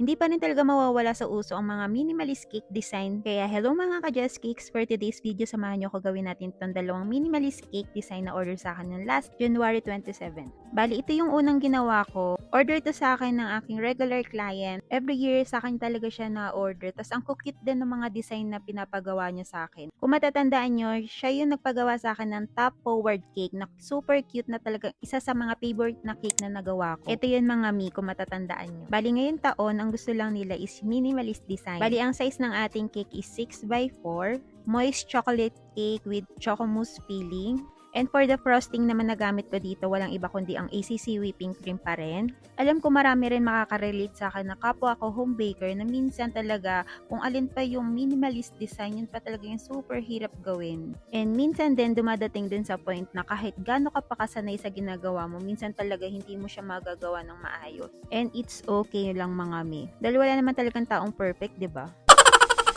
Hindi pa rin talaga mawawala sa uso ang mga minimalist cake design. Kaya hello mga ka-Just Cakes! For today's video, samahan nyo ako gawin natin itong dalawang minimalist cake design na order sa akin ng last January 27. Bali, ito yung unang ginawa ko. Order ito sa akin ng aking regular client. Every year sa akin talaga siya na-order. Tapos ang cute din ng mga design na pinapagawa niya sa akin. Kung matatandaan nyo, siya yung nagpagawa sa akin ng top forward cake na super cute na talagang isa sa mga favorite na cake na nagawa ko. Ito yun mga mi, kung matatandaan nyo. Bali, ngayong taon, ang gusto lang nila is minimalist design. Bali, ang size ng ating cake is 6x4, moist chocolate cake with choco mousse filling. And for the frosting naman na gamit ko dito, walang iba kundi ang ACC whipping cream pa rin. Alam ko marami rin makaka-relate sa akin na kapwa ako home baker na minsan talaga kung alin pa yung minimalist design, yun pa talaga yung super hirap gawin. And minsan din dumadating din sa point na kahit gaano ka pa kasanay sa ginagawa mo, minsan talaga hindi mo siya magagawa ng maayos. And it's okay lang mga me. Dahil wala naman talagang taong perfect, 'di ba?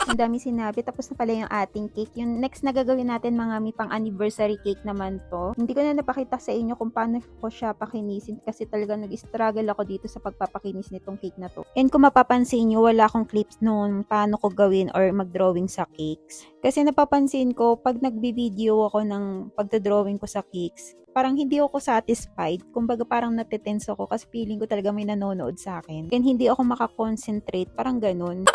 Ang dami sinabi, tapos na pala yung ating cake. Yung next na gagawin natin mga mi, pang anniversary cake naman to. Hindi ko na napakita sa inyo kung paano ko siya pakinisin kasi talaga nag-struggle ako dito sa pagpapakinis nitong cake na to. And kung mapapansin nyo, wala akong clips noon paano ko gawin or mag-drawing sa cakes. Kasi napapansin ko, pag nagbi-video ako ng pagdodrawing ko sa cakes, parang hindi ako satisfied. Kumbaga parang natitense ako kasi feeling ko talaga may nanonood sa akin. And hindi ako makakonsentrate, parang ganun.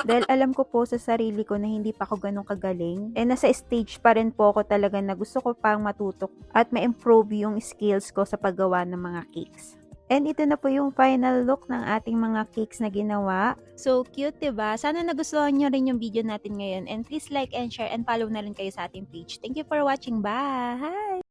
Dahil alam ko po sa sarili ko na hindi pa ako ganun kagaling. Eh, nasa stage pa rin po ako talaga na gusto ko pang matutok at ma-improve yung skills ko sa paggawa ng mga cakes. And ito na po yung final look ng ating mga cakes na ginawa. So cute, diba? Sana nagustuhan nyo rin yung video natin ngayon. And please like and share and follow na rin kayo sa ating page. Thank you for watching. Bye!